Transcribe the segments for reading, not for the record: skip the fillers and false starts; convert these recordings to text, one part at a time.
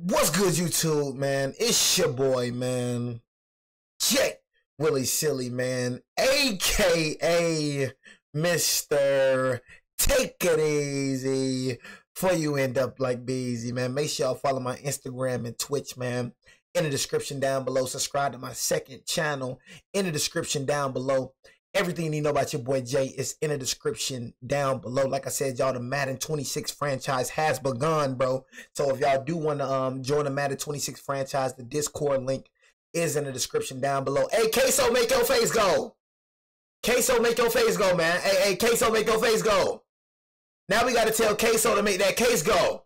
What's good, YouTube, man? It's your boy, man. Jay Willie Silly, man. AKA Mr. Take It Easy before you end up like Beezy, man. Make sure y'all follow my Instagram and Twitch, man. In the description down below. Subscribe to my second channel in the description down below. Everything you need to know about your boy Jay is in the description down below. Like I said, y'all, the Madden 26 franchise has begun, bro. So if y'all do want to join the Madden 26 franchise, the Discord link is in the description down below. Hey, Ksoo, make your face go. Ksoo, make your face go, man. Hey, Ksoo, make your face go. Now we got to tell Ksoo to make that case go.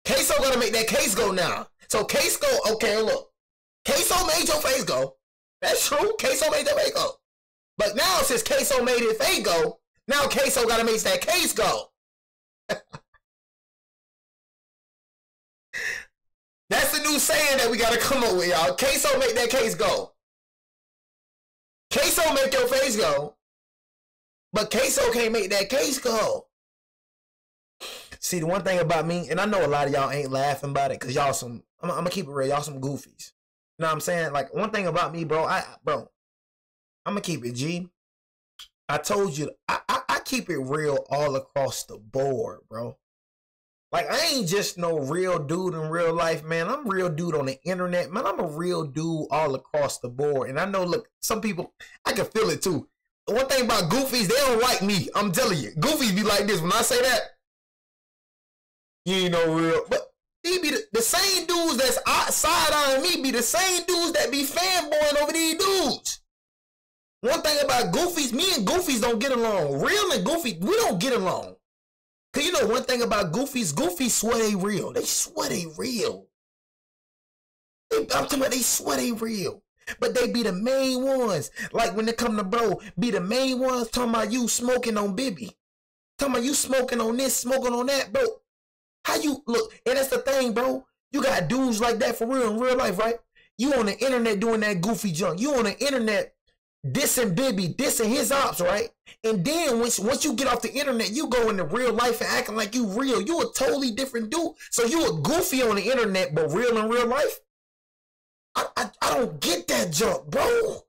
Ksoo got to make that case go now. So Ksoo, okay, look. Ksoo made your face go. That's true. Ksoo made your face go. But now, since Ksoo made his face go, now Ksoo got to make that case go. That's the new saying that we got to come up with, y'all. Ksoo make that case go. Ksoo make your face go. But Ksoo can't make that case go. See, the one thing about me, and I know a lot of y'all ain't laughing about it, because y'all some, I'm going to keep it real, y'all some goofies. You know what I'm saying? Like, one thing about me, bro, I'm going to keep it G. I told you, I keep it real all across the board, bro. Like, I ain't just no real dude in real life, man. I'm a real dude on the internet, man. I'm a real dude all across the board. And I know, look, some people, I can feel it too. The one thing about goofies, they don't like me. I'm telling you. Goofies be like this. When I say that, you ain't no real. But he be the same dudes that's side-eyeing me be the same dudes that be fanboying over these dudes. One thing about goofies, me and goofies don't get along. Real and goofy, we don't get along. Cause you know one thing about goofies swear they real. They swear they real. I'm talking about they swear they real. But they be the main ones. Like when they come to bro, be the main ones talking about you smoking on Bibby. Talking about you smoking on this, smoking on that, bro. How you look? And that's the thing, bro. You got dudes like that for real in real life, right? You on the internet doing that goofy junk. You on the internet dissing Bibby, dissing his ops, right? And then once you get off the internet, you go into real life and acting like you real. You a totally different dude. So you a goofy on the internet, but real in real life? I don't get that junk, bro.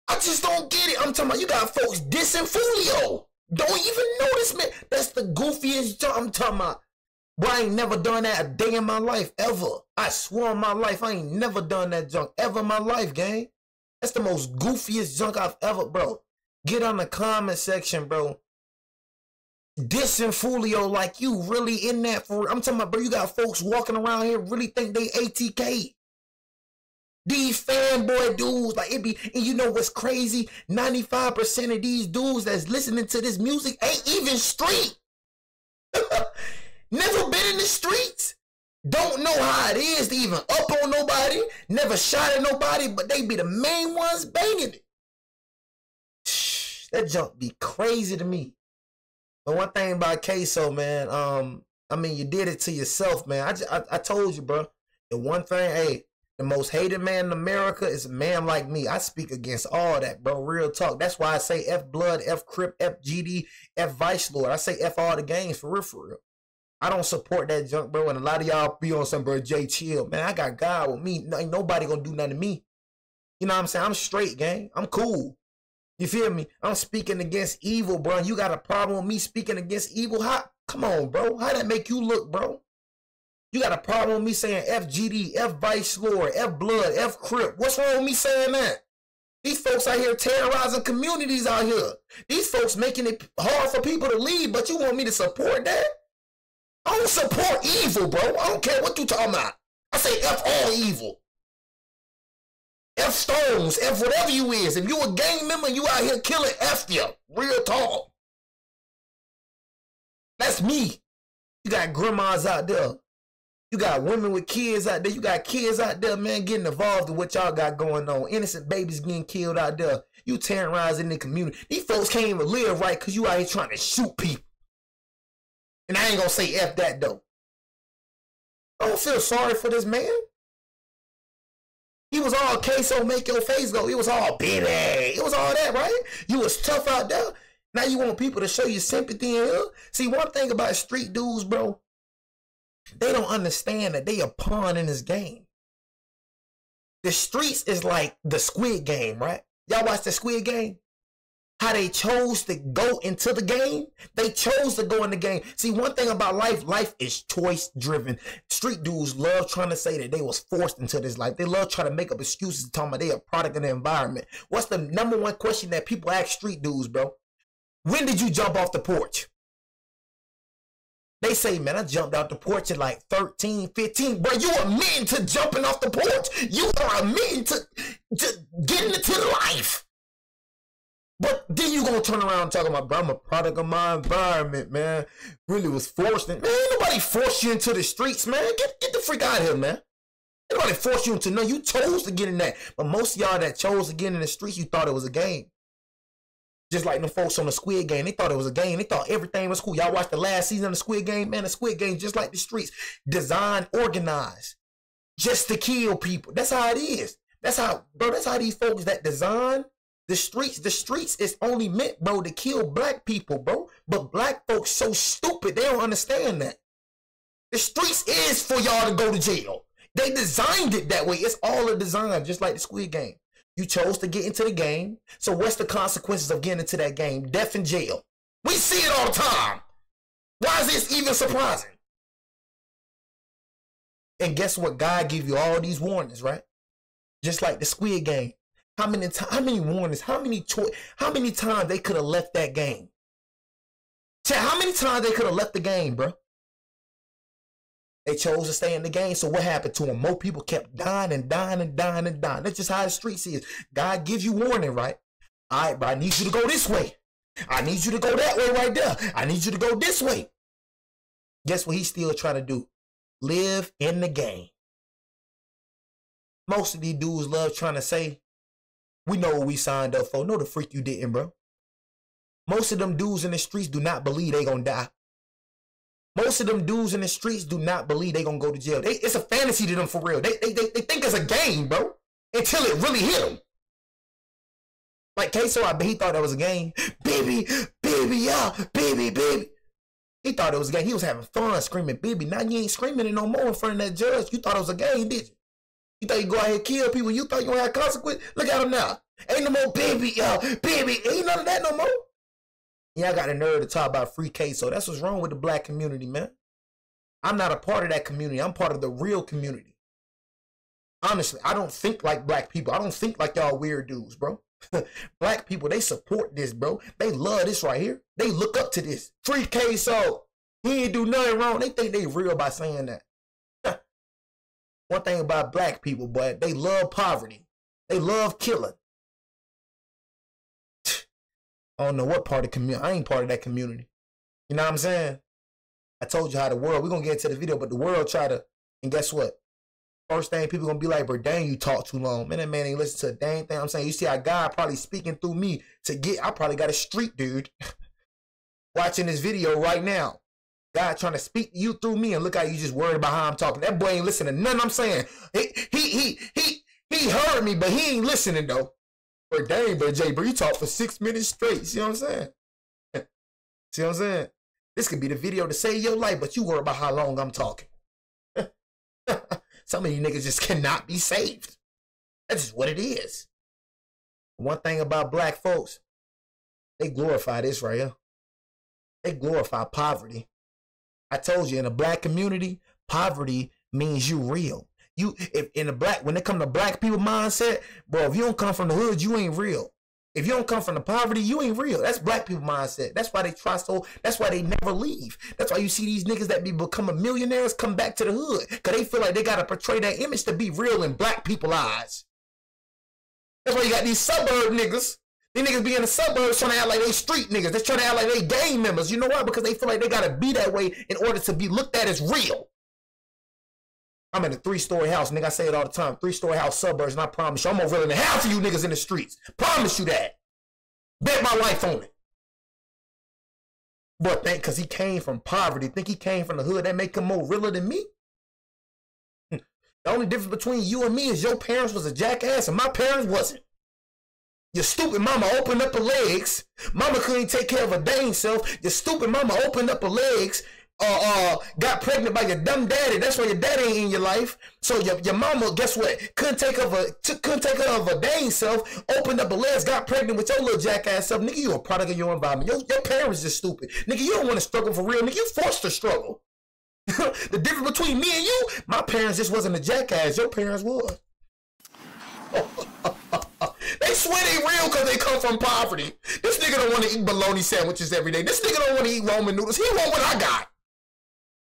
I just don't get it. I'm talking about you got folks dissing Fulio. Don't even notice, man. That's the goofiest junk I'm talking about. Bro, I ain't never done that a day in my life, ever. I swear on my life, I ain't never done that junk ever in my life, gang. That's the most goofiest junk I've ever, bro. Get on the comment section, bro. Dissing Fulio like you really in that for. I'm talking about, bro, you got folks walking around here really think they ATK. These fanboy dudes, like it be, and you know what's crazy? 95% of these dudes that's listening to this music ain't even street. Never been in the streets. Don't know how it is to even up on nobody, never shot at nobody, but they be the main ones banging it. That junk be crazy to me. But one thing about Ksoo, man, I mean, you did it to yourself, man. I told you, bro. The one thing, hey, the most hated man in America is a man like me. I speak against all that, bro. Real talk. That's why I say F Blood, F Crip, F GD, F Vice Lord. I say F all the games for real, for real. I don't support that junk, bro. And a lot of y'all be on some, bro, Jay, chill. Man, I got God with me. Ain't nobody gonna do nothing to me. You know what I'm saying? I'm straight, gang. I'm cool. You feel me? I'm speaking against evil, bro. You got a problem with me speaking against evil? How? Come on, bro. How that make you look, bro? You got a problem with me saying FGD, F Vice Lord, F Blood, F Crip. What's wrong with me saying that? These folks out here terrorizing communities out here. These folks making it hard for people to leave, but you want me to support that? I don't support evil, bro. I don't care what you talking about. I say F all evil. F Stones, F whatever you is. If you a gang member, you out here killing, F you. Real talk. That's me. You got grandmas out there. You got women with kids out there. You got kids out there, man, getting involved in what y'all got going on. Innocent babies getting killed out there. You terrorizing the community. These folks can't even live right because you out here trying to shoot people. And I ain't gonna say F that, though. I don't feel sorry for this man. He was all Ksoo make your face go. He was all baby. It was all that, right? You was tough out there. Now you want people to show you sympathy in here. See, one thing about street dudes, bro. They don't understand that they a pawn in this game. The streets is like the Squid Game, right? Y'all watch the Squid Game? How they chose to go into the game? They chose to go in the game. See, one thing about life is choice driven. Street dudes love trying to say that they was forced into this life. They love trying to make up excuses talking about they a product of the environment. What's the number one question that people ask street dudes, bro? When did you jump off the porch? They say, man, I jumped out the porch at like 13, 15. Bro, you admitting to jumping off the porch. You are admitting to getting into life. But then you gonna turn around and talk about, bro, I'm a product of my environment, man. Really was forced in. Man, ain't nobody forced you into the streets, man. Get the freak out of here, man. Ain't nobody forced you into, no, you chose to get in that. But most of y'all that chose to get in the streets, you thought it was a game. Just like them folks on the Squid Game, they thought it was a game. They thought everything was cool. Y'all watched the last season of the Squid Game? Man, the Squid Game, just like the streets, designed, organized, just to kill people. That's how it is. That's how, bro, that's how these folks that design the streets is only meant, bro, to kill black people, bro. But black folks so stupid, they don't understand that. The streets is for y'all to go to jail. They designed it that way. It's all a design, just like the Squid Game. You chose to get into the game. So what's the consequences of getting into that game? Death in jail. We see it all the time. Why is this even surprising? And guess what? God gave you all these warnings, right? Just like the Squid Game. How many warnings? How many times they could have left that game? Chat, how many times they could have left the game, bro? They chose to stay in the game. So what happened to them? More people kept dying and dying and dying and dying. That's just how the streets is. God gives you warning, right? All right, bro, I need you to go this way. I need you to go that way right there. I need you to go this way. Guess what he's still trying to do? Live in the game. Most of these dudes love trying to say, we know what we signed up for. No, the freak you didn't, bro. Most of them dudes in the streets do not believe they gonna die. Most of them dudes in the streets do not believe they gonna go to jail. It's a fantasy to them for real. They think it's a game, bro. Until it really hit them. Like Ksoo, I bet he thought that was a game. Baby, yeah, baby. He thought it was a game. He was having fun screaming, baby. Now you ain't screaming it no more in front of that judge. You thought it was a game, did you? You thought you go out here and kill people. You thought you gonna have consequences. Look at him now. Ain't no more baby, baby. Ain't none of that no more. Yeah, I got a nerve to talk about free Ksoo. That's what's wrong with the black community, man. I'm not a part of that community. I'm part of the real community. Honestly, I don't think like black people. I don't think like y'all weird dudes, bro. Black people, they support this, bro. They love this right here. They look up to this. Free Ksoo. He ain't do nothing wrong. They think they real by saying that. One thing about black people, boy, they love poverty. They love killing. I don't know what part of the community. I ain't part of that community. You know what I'm saying? I told you how the world, we're going to get into the video, but the world try to, and guess what? First thing people going to be like, bro, dang, you talk too long. Man, that man ain't listen to a dang thing I'm saying. You see how God probably speaking through me to get, I probably got a street dude watching this video right now. God trying to speak to you through me, and look how you just worried about how I'm talking. That boy ain't listening to nothing I'm saying. He heard me, but he ain't listening though. But dang, bro, Jay, bro, you talk for 6 minutes straight. See what I'm saying? See what I'm saying? This could be the video to save your life, but you worry about how long I'm talking. Some of you niggas just cannot be saved. That's just what it is. One thing about black folks, they glorify this right here. They glorify poverty. I told you, in the black community, poverty means you real. If in the black, when it come to black people mindset, bro, if you don't come from the hood, you ain't real. If you don't come from the poverty, you ain't real. That's black people mindset. That's why they try so, that's why they never leave. That's why you see these niggas that become millionaires come back to the hood. Because they feel like they got to portray that image to be real in black people's eyes. That's why you got these suburb niggas. These niggas be in the suburbs trying to act like they street niggas. They're trying to act like they gang members. You know why? Because they feel like they got to be that way in order to be looked at as real. I'm in a 3-story house, nigga. I say it all the time. 3-story house suburbs, and I promise you, I'm more real than half of you niggas in the streets. Promise you that. Bet my life on it. But think, because he came from poverty, think he came from the hood, that make him more realer than me? The only difference between you and me is your parents was a jackass and my parents wasn't. Your stupid mama opened up her legs. Mama couldn't take care of her dang self. Your stupid mama opened up her legs got pregnant by your dumb daddy. That's why your daddy ain't in your life. So your mama, guess what? Couldn't take her of a dang self. Opened up a legs, got pregnant with your little jackass self. Nigga, you a product of your environment. Your parents just stupid. Nigga, you don't want to struggle for real. Nigga, you forced to struggle. The difference between me and you, my parents just wasn't a jackass. Your parents was. They swear they real because they come from poverty. This nigga don't want to eat bologna sandwiches every day. This nigga don't want to eat ramen noodles. He want what I got.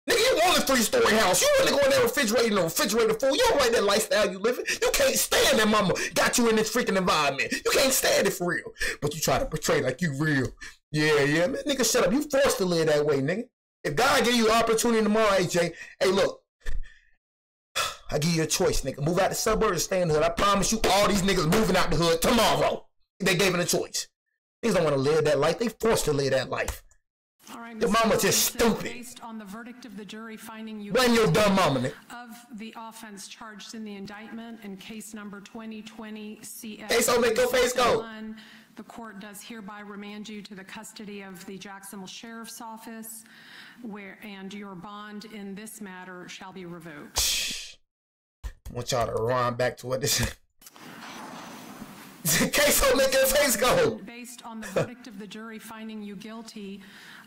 Nigga, you want a 3-story house. You want to go in there refrigerating the refrigerator food. You don't like that lifestyle you living. You can't stand that mama got you in this freaking environment. You can't stand it for real. But you try to portray like you real. Yeah, man. Nigga, shut up. You forced to live that way, nigga. If God give you an opportunity tomorrow, hey, Jay, hey, look. I give you a choice, nigga. Move out the suburbs or stay in the hood. I promise you, all these niggas moving out the hood tomorrow. They gave it a choice. Niggas don't want to live that life. They forced to live that life. All right, your mama just stupid. Based on the verdict of the jury finding you blame your dumb mama, nigga. Of the offense charged in the indictment in case number 2020 CF. Ksoo, make your face go. The court does hereby remand you to the custody of the Jacksonville Sheriff's Office, and your bond in this matter shall be revoked. I want y'all to run back to what this is. Ksoo, make your face go. Based on the verdict of the jury finding you guilty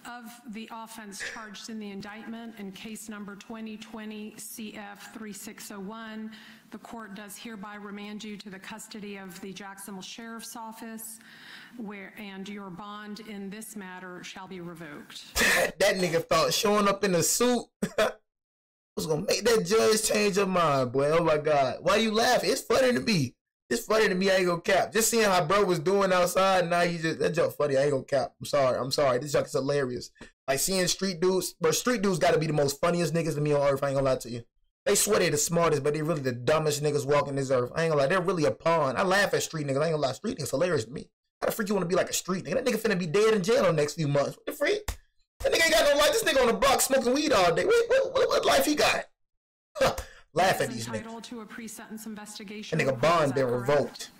of the offense charged in the indictment in case number 2020 CF 3601, the court does hereby remand you to the custody of the Jacksonville Sheriff's Office, and your bond in this matter shall be revoked. That nigga thought showing up in a suit was gonna make that judge change her mind, boy. Oh my God. Why you laughing? It's funny to me. It's funny to me. I ain't gonna cap. Just seeing how bro was doing outside, now you just, that joke funny. I ain't gonna cap. I'm sorry. This joke is hilarious. Like seeing street dudes, but street dudes gotta be the most funniest niggas to me on earth. I ain't gonna lie to you. They swear they the smartest, but they really the dumbest niggas walking this earth. I ain't gonna lie. They're really a pawn. I laugh at street niggas. I ain't gonna lie. Street niggas hilarious to me. How the freak you wanna be like a street nigga? That nigga finna be dead in jail in the next few months. What the freak? That nigga ain't got no life. This nigga on the block smoking weed all day. What life he got? Huh. Laugh at these niggas. To a pre-sentence investigation. That nigga bond been revoked.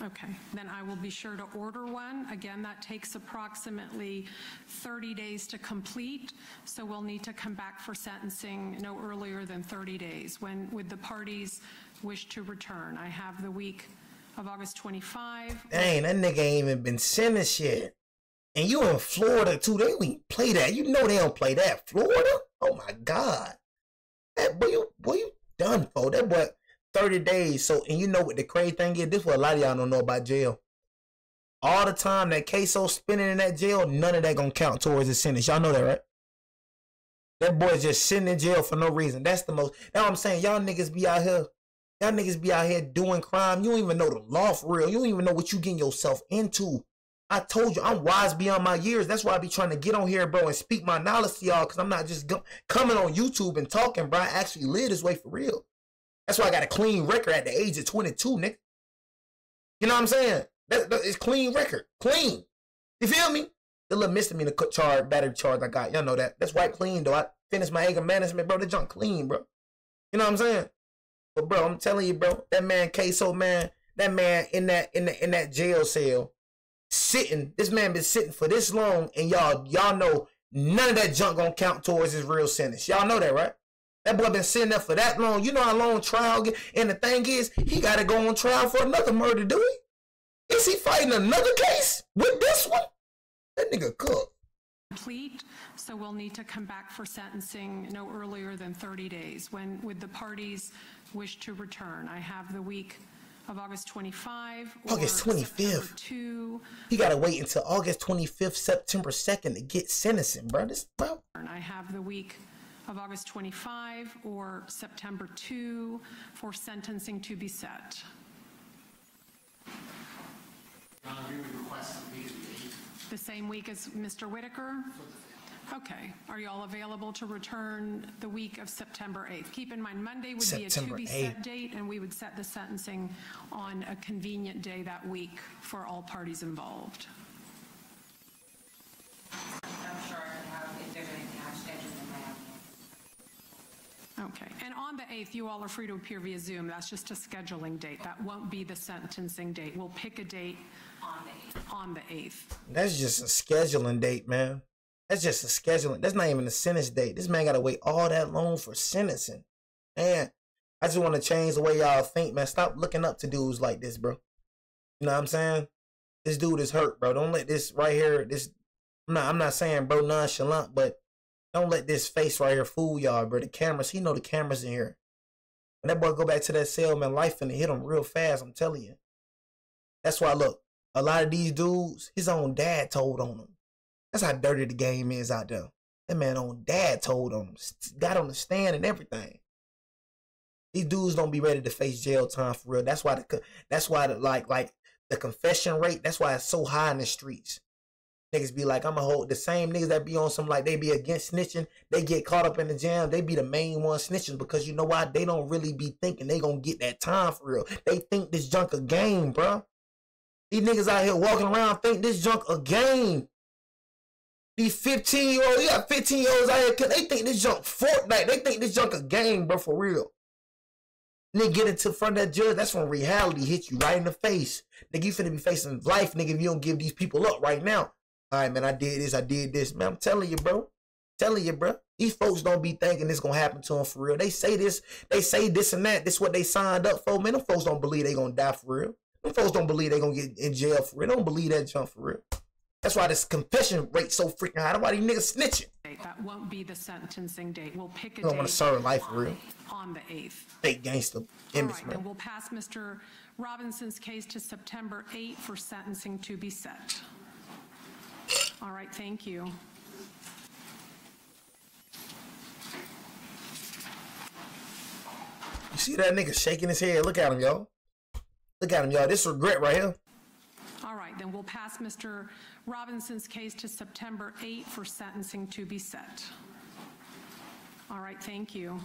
Okay, then I will be sure to order one. Again, that takes approximately 30 days to complete, so we'll need to come back for sentencing no earlier than 30 days. When would the parties wish to return? I have the week of August 25. Dang, that nigga ain't even been sentenced yet. And you in Florida too. They don't even play that. You know they don't play that. Florida? Oh my God. That boy, you done for. That boy 30 days. So, and you know what the crazy thing is? This is what a lot of y'all don't know about jail. All the time that Ksoo spending in that jail, none of that gonna count towards his sentence. Y'all know that, right? That boy's just sitting in jail for no reason. That's the most. That's what I'm saying. Y'all niggas be out here. Y'all niggas be out here doing crime. You don't even know the law for real. You don't even know what you getting yourself into. I told you, I'm wise beyond my years. That's why I be trying to get on here, bro, and speak my knowledge to y'all, because I'm not just coming on YouTube and talking, bro. I actually live this way for real. That's why I got a clean record at the age of 22, nigga. You know what I'm saying? It's clean record. Clean. You feel me? The little misdemeanor battery charge I got. Y'all know that. That's white clean, though. I finished my anger management, bro. The junk clean, bro. You know what I'm saying? But, bro, I'm telling you, bro, that man Ksoo, man, that man in that jail cell, sitting, this man been sitting for this long, and y'all know none of that junk gonna count towards his real sentence. Y'all know that, right? That boy been sitting there for that long. You know how long trial get, and the thing is, he gotta go on trial for another murder, do he? Is he fighting another case with this one? That nigga cooked. Complete, so we'll need to come back for sentencing no earlier than 30 days. When would the parties wish to return? I have the week of August 25. August 25th. He gotta wait until August 25th, September 2nd to get sentencing, bro. I have the week of August 25 or September 2 for sentencing to be set. We would request the same week as Mr. Whitaker? Okay. Are you all available to return the week of September 8th? Keep in mind, Monday would be a to-be-set date, and we would set the sentencing on a convenient day that week for all parties involved. I'm sure if there's anything I've scheduled in my Okay. And on the 8th, you all are free to appear via Zoom. That's just a scheduling date. That won't be the sentencing date. We'll pick a date on the 8th. That's just a scheduling date, man. That's just a scheduling. That's not even a sentence date. This man got to wait all that long for sentencing. Man, I just want to change the way y'all think, man. Stop looking up to dudes like this, bro. You know what I'm saying? This dude is hurt, bro. Don't let this right here, this, I'm not saying, bro, nonchalant, but don't let this face right here fool y'all, bro. The cameras, he know the cameras in here. When that boy go back to that cell, man, life finna hit him real fast, I'm telling you. That's why, look, a lot of these dudes, his own dad told on him. That's how dirty the game is out there. That man own dad told on him. Got on the stand and everything. These dudes don't be ready to face jail time for real. That's why like the confession rate, that's why it's so high in the streets. Niggas be like, I'ma hold the same niggas that be on some like they be against snitching, they get caught up in the jam, they be the main ones snitching because you know why? They don't really be thinking they gonna get that time for real. They think this junk a game, bro. These niggas out here walking around think this junk a game. These 15-year-olds, you got 15-year-olds out here, they think this junk Fortnite. They think this junk a game, bro, for real. Nigga get into front of that judge, that's when reality hits you right in the face. Nigga, you finna be facing life, nigga, if you don't give these people up right now. All right, man, I did this. Man, I'm telling you, bro. These folks don't be thinking this gonna happen to them for real. They say this and that. This what they signed up for. Man, them folks don't believe they gonna die for real. Them folks don't believe they gonna get in jail for real. They don't believe that junk for real. That's why this confession rate so freaking high. That's why these niggas snitching. That won't be the sentencing date. We'll pick a don't date want to serve life for real. On the 8th. Fake gangster image, All right, man. and we'll pass Mr. Robinson's case to September 8th for sentencing to be set. All right, thank you. You see that nigga shaking his head? Look at him, y'all. Look at him, y'all. This regret right here. All right, then we'll pass Mr. Robinson's case to September 8th for sentencing to be set. All right, thank you.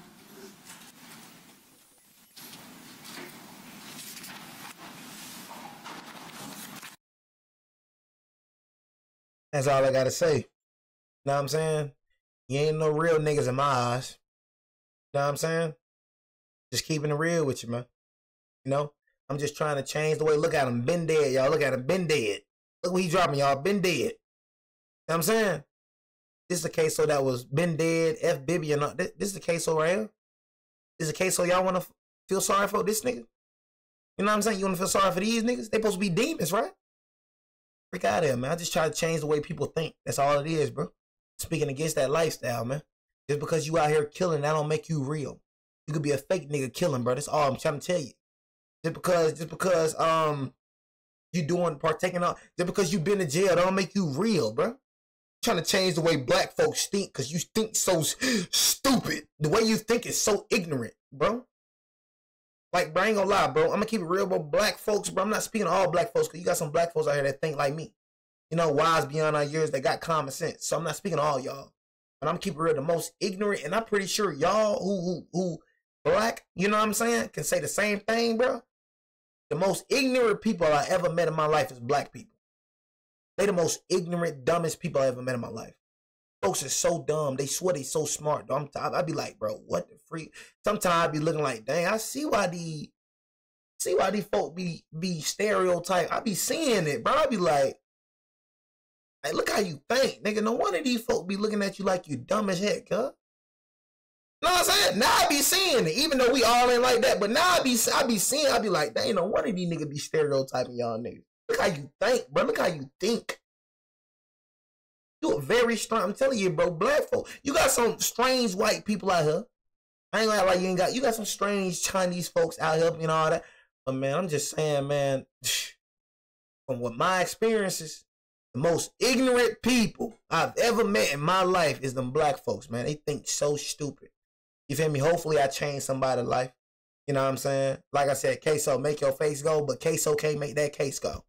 That's all I gotta say. Know what I'm saying? You ain't no real niggas in my eyes. Know what I'm saying? Just keeping it real with you, man. You know? I'm just trying to change the way. Look at him, been dead, y'all. Look at him, been dead. Look what he dropping, y'all. Been dead. You know what I'm saying? This is a case so that was been dead, F Bibby or not. This is the case so right here. This is a case so y'all want to feel sorry for this nigga? You know what I'm saying? You want to feel sorry for these niggas? They supposed to be demons, right? Freak out of here, man. I just try to change the way people think. That's all it is, bro. Speaking against that lifestyle, man. Just because you out here killing, that don't make you real. You could be a fake nigga killing, bro. That's all I'm trying to tell you. Just because you doing partaking on, just because you been in jail, that don't make you real, bro. Trying to change the way black folks think because you think so stupid. The way you think is so ignorant, bro. Like, bro, I ain't gonna lie, bro. I'm gonna keep it real, bro. Black folks, bro. I'm not speaking to all black folks because you got some black folks out here that think like me. You know, wise beyond our years, they got common sense. So I'm not speaking to all y'all. But I'm keeping it real, the most ignorant, and I'm pretty sure y'all who black, you know what I'm saying, can say the same thing, bro. The most ignorant people I ever met in my life is black people. They the most ignorant, dumbest people I ever met in my life. Folks are so dumb. They swear they so smart. I be like, bro, what the freak? Sometimes I be looking like, dang, I see why these folk be stereotyped. I be seeing it, bro. I be like, hey, look how you think, nigga. No wonder these folk be looking at you like you dumb as heck, huh? Know what I'm saying? Now I be seeing it, even though we all ain't like that. But now I be seeing, I be like, dang, no wonder these niggas be stereotyping y'all niggas. Look how you think, bro. Look how you think. You a very strong. I'm telling you, bro. Black folk. You got some strange white people out here. I ain't gonna act like you ain't got. You got some strange Chinese folks out here, you know all that. But man, I'm just saying, man. From what my experiences, the most ignorant people I've ever met in my life is them black folks, man. They think so stupid. You feel me? Hopefully I change somebody's life. You know what I'm saying? Like I said, Ksoo, make your face go, but Ksoo can't make that case go.